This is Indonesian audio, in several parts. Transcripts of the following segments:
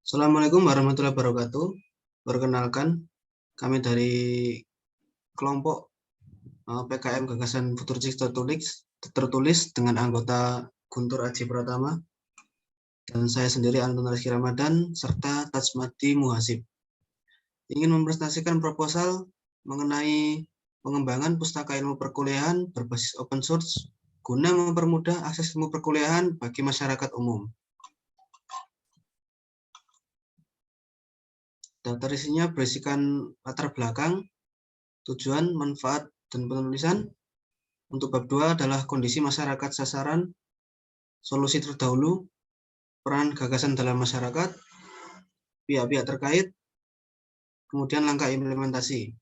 Assalamualaikum warahmatullahi wabarakatuh. Perkenalkan, kami dari kelompok PKM Gagasan Futuristik tertulis dengan anggota Guntur Aji Pratama dan saya sendiri Antun Rizky Ramadan serta Tajmadi Muhasib. Ingin mempresentasikan proposal mengenai pengembangan pustaka ilmu perkuliahan berbasis open source guna mempermudah akses ilmu perkuliahan bagi masyarakat umum. Daftar isinya berisikan latar belakang, tujuan, manfaat, dan penulisan. Untuk bab 2 adalah kondisi masyarakat sasaran, solusi terdahulu, peran gagasan dalam masyarakat, pihak-pihak terkait, kemudian langkah implementasi.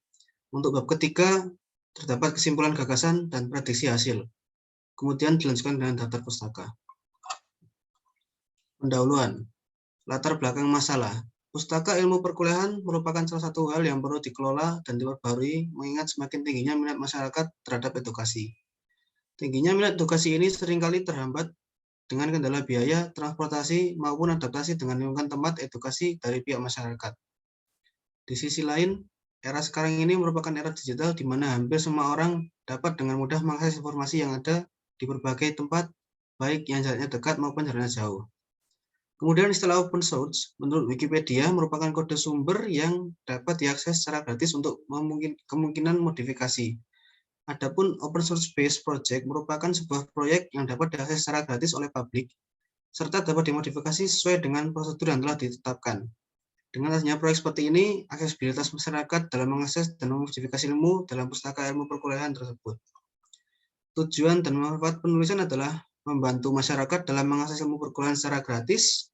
Untuk bab ketiga terdapat kesimpulan gagasan dan prediksi hasil. Kemudian dilanjutkan dengan daftar pustaka. Pendahuluan, latar belakang masalah. Pustaka ilmu perkuliahan merupakan salah satu hal yang perlu dikelola dan diperbarui mengingat semakin tingginya minat masyarakat terhadap edukasi. Tingginya minat edukasi ini seringkali terhambat dengan kendala biaya, transportasi, maupun adaptasi dengan lingkungan tempat edukasi dari pihak masyarakat. Di sisi lain, era sekarang ini merupakan era digital di mana hampir semua orang dapat dengan mudah mengakses informasi yang ada di berbagai tempat, baik yang jaraknya dekat maupun jaraknya jauh. Kemudian istilah open source, menurut Wikipedia, merupakan kode sumber yang dapat diakses secara gratis untuk kemungkinan modifikasi. Adapun open source based project merupakan sebuah proyek yang dapat diakses secara gratis oleh publik, serta dapat dimodifikasi sesuai dengan prosedur yang telah ditetapkan. Dengan adanya proyek seperti ini, aksesibilitas masyarakat dalam mengakses dan memodifikasi ilmu dalam pustaka ilmu perkuliahan tersebut. Tujuan dan manfaat penulisan adalah membantu masyarakat dalam mengakses ilmu perkuliahan secara gratis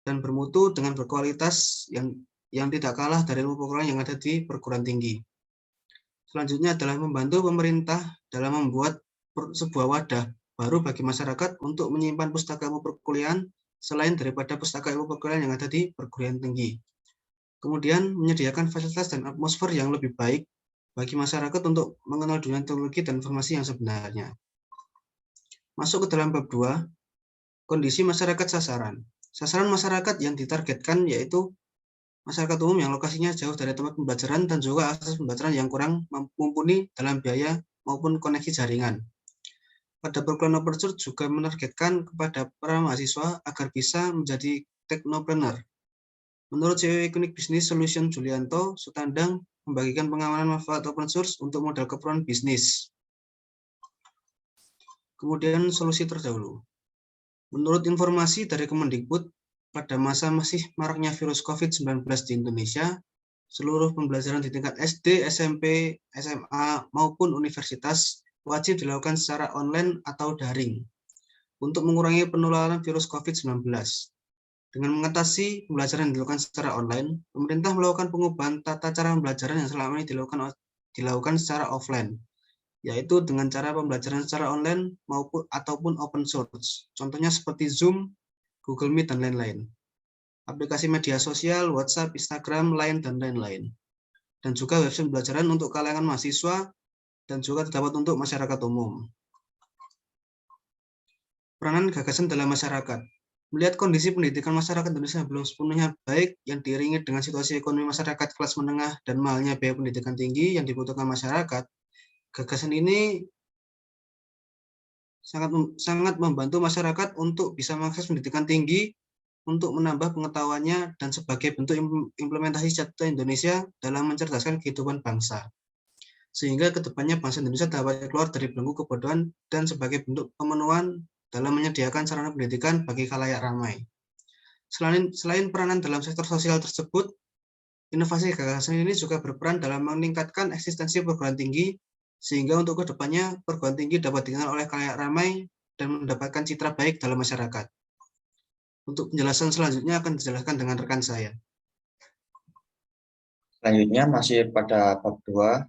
dan bermutu dengan berkualitas yang tidak kalah dari ilmu perkuliahan yang ada di perguruan tinggi. Selanjutnya adalah membantu pemerintah dalam membuat sebuah wadah baru bagi masyarakat untuk menyimpan pustaka ilmu perkuliahan selain daripada pustaka ilmu perkuliahan yang ada di perguruan tinggi. Kemudian menyediakan fasilitas dan atmosfer yang lebih baik bagi masyarakat untuk mengenal dunia teknologi dan informasi yang sebenarnya. Masuk ke dalam bab 2, kondisi masyarakat sasaran. Sasaran masyarakat yang ditargetkan yaitu masyarakat umum yang lokasinya jauh dari tempat pembelajaran dan juga akses pembelajaran yang kurang mumpuni dalam biaya maupun koneksi jaringan. Pada program open source juga menargetkan kepada para mahasiswa agar bisa menjadi technopreneur. Menurut CEO Ikonik Business Solution Julianto Sutandang, membagikan pengamanan manfaat open source untuk modal keperluan bisnis. Kemudian solusi terdahulu. Menurut informasi dari Kemendikbud, pada masa masih maraknya virus COVID-19 di Indonesia, seluruh pembelajaran di tingkat SD, SMP, SMA, maupun universitas wajib dilakukan secara online atau daring untuk mengurangi penularan virus COVID-19. Dengan mengatasi pembelajaran yang dilakukan secara online, pemerintah melakukan pengubahan tata cara pembelajaran yang selama ini dilakukan secara offline, yaitu dengan cara pembelajaran secara online ataupun open source. Contohnya seperti Zoom, Google Meet, dan lain-lain. Aplikasi media sosial, WhatsApp, Instagram, Line, dan lain-lain. Dan juga website pembelajaran untuk kalangan mahasiswa dan juga terdapat untuk masyarakat umum. Peranan gagasan dalam masyarakat. Melihat kondisi pendidikan masyarakat Indonesia belum sepenuhnya baik yang diiringi dengan situasi ekonomi masyarakat kelas menengah dan mahalnya biaya pendidikan tinggi yang dibutuhkan masyarakat, gagasan ini sangat membantu masyarakat untuk bisa mengakses pendidikan tinggi, untuk menambah pengetahuannya dan sebagai bentuk implementasi Cita Indonesia dalam mencerdaskan kehidupan bangsa. Sehingga kedepannya bangsa Indonesia dapat keluar dari belenggu kebodohan dan sebagai bentuk pemenuhan dalam menyediakan sarana pendidikan bagi khalayak ramai. Selain peranan dalam sektor sosial tersebut, inovasi gagasan ini juga berperan dalam meningkatkan eksistensi perguruan tinggi, sehingga untuk kedepannya perguruan tinggi dapat dikenal oleh khalayak ramai dan mendapatkan citra baik dalam masyarakat. Untuk penjelasan selanjutnya akan dijelaskan dengan rekan saya. Selanjutnya masih pada bab 2,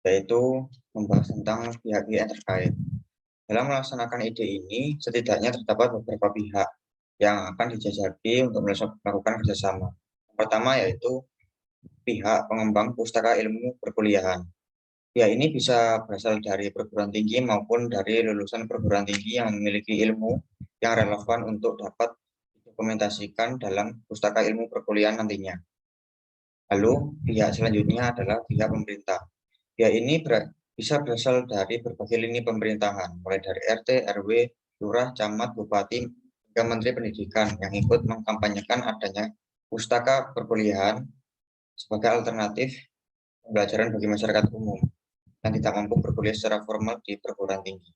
yaitu membahas tentang pihak-pihak terkait. Dalam melaksanakan ide ini, setidaknya terdapat beberapa pihak yang akan dijajaki untuk melakukan kerjasama. Pertama yaitu pihak pengembang pustaka ilmu perkuliahan. Pihak ini bisa berasal dari perguruan tinggi maupun dari lulusan perguruan tinggi yang memiliki ilmu yang relevan untuk dapat didokumentasikan dalam pustaka ilmu perkuliahan nantinya. Lalu pihak selanjutnya adalah pihak pemerintah. Pihak ini bisa berasal dari berbagai lini pemerintahan, mulai dari RT, RW, lurah, camat, bupati, hingga menteri pendidikan yang ikut mengkampanyekan adanya pustaka perkuliahan sebagai alternatif pembelajaran bagi masyarakat umum yang tidak mampu berkuliah secara formal di perguruan tinggi.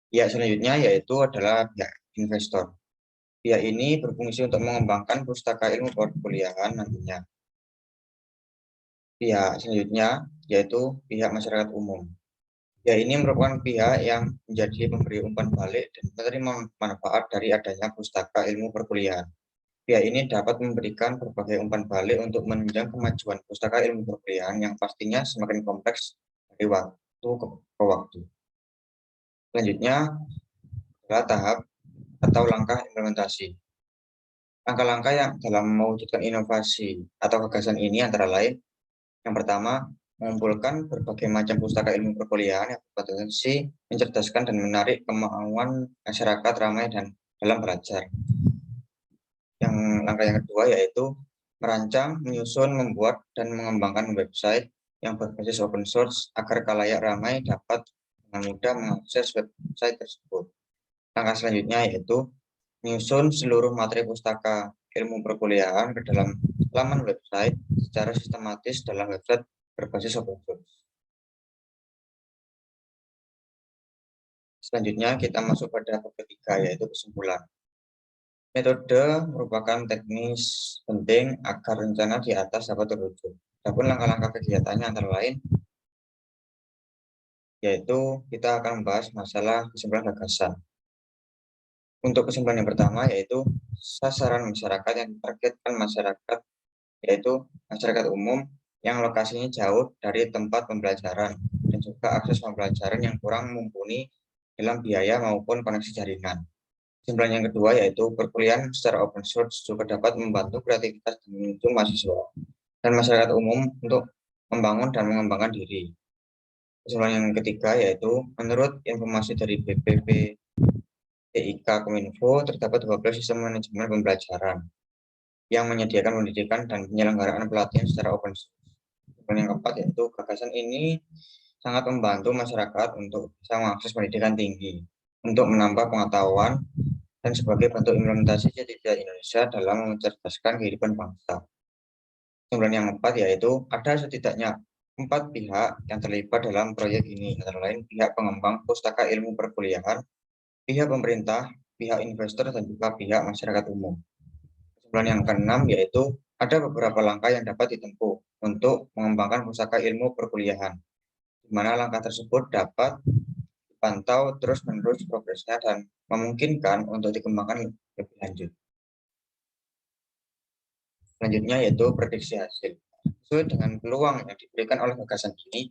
Pihak selanjutnya yaitu adalah pihak investor. Pihak ini berfungsi untuk mengembangkan pustaka ilmu perkuliahan nantinya. Pihak selanjutnya yaitu pihak masyarakat umum. Pihak ini merupakan pihak yang menjadi pemberi umpan balik dan menerima manfaat dari adanya pustaka ilmu perkuliahan. Pihak ini dapat memberikan berbagai umpan balik untuk menunjang kemajuan pustaka ilmu perkuliahan yang pastinya semakin kompleks dari waktu ke waktu. Selanjutnya adalah tahap atau langkah implementasi. Langkah-langkah yang dalam mewujudkan inovasi atau gagasan ini antara lain, yang pertama, mengumpulkan berbagai macam pustaka ilmu perkuliahan yang berpotensi mencerdaskan dan menarik kemauan masyarakat ramai dan dalam belajar. Yang langkah yang kedua yaitu merancang, menyusun, membuat, dan mengembangkan website yang berbasis open source agar khalayak ramai dapat dengan mudah mengakses website tersebut. Langkah selanjutnya yaitu menyusun seluruh materi pustaka ilmu perkuliahan ke dalam laman website secara sistematis dalam website berbasis open source. Selanjutnya kita masuk pada bab ketiga yaitu kesimpulan. Metode merupakan teknis penting agar rencana di atas dapat terwujud. Adapun langkah-langkah kegiatannya antara lain yaitu kita akan membahas masalah kesimpulan gagasan. Untuk kesimpulan yang pertama yaitu sasaran masyarakat yang ditargetkan masyarakat yaitu masyarakat umum yang lokasinya jauh dari tempat pembelajaran dan juga akses pembelajaran yang kurang mumpuni dalam biaya maupun koneksi jaringan. Kesimpulan yang kedua yaitu perkuliahan secara open source juga dapat membantu kreativitas dan mendukung mahasiswa dan masyarakat umum untuk membangun dan mengembangkan diri. Kesimpulan yang ketiga yaitu menurut informasi dari BPPTIK Kominfo terdapat 12 sistem manajemen pembelajaran yang menyediakan pendidikan dan penyelenggaraan pelatihan secara open source. Kesimpulan yang keempat yaitu gagasan ini sangat membantu masyarakat untuk bisa mengakses pendidikan tinggi untuk menambah pengetahuan dan sebagai bentuk implementasi cita-cita Indonesia dalam mencerdaskan kehidupan bangsa. Kesimpulan yang keempat yaitu ada setidaknya 4 pihak yang terlibat dalam proyek ini, antara lain pihak pengembang pustaka ilmu perkuliahan, pihak pemerintah, pihak investor, dan juga pihak masyarakat umum. Kesimpulan yang keenam yaitu ada beberapa langkah yang dapat ditempuh untuk mengembangkan pustaka ilmu perkuliahan, di mana langkah tersebut dapat dipantau terus-menerus progresnya dan memungkinkan untuk dikembangkan lebih lanjut. Selanjutnya yaitu prediksi hasil. Sesuai dengan peluang yang diberikan oleh gagasan ini,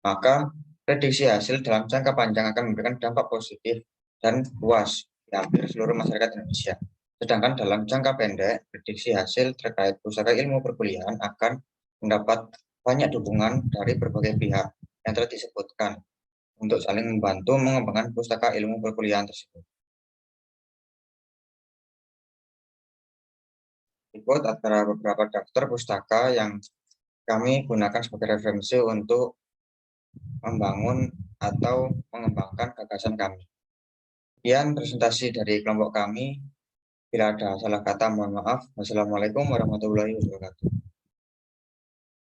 maka prediksi hasil dalam jangka panjang akan memberikan dampak positif dan luas di hampir seluruh masyarakat Indonesia. Sedangkan dalam jangka pendek, prediksi hasil terkait pustaka ilmu perkuliahan akan mendapat banyak dukungan dari berbagai pihak yang telah disebutkan untuk saling membantu mengembangkan pustaka ilmu perkuliahan tersebut. Berikut adalah beberapa daftar pustaka yang kami gunakan sebagai referensi untuk membangun atau mengembangkan gagasan kami. Sekian presentasi dari kelompok kami. Bila ada salah kata, mohon maaf. Wassalamualaikum warahmatullahi wabarakatuh.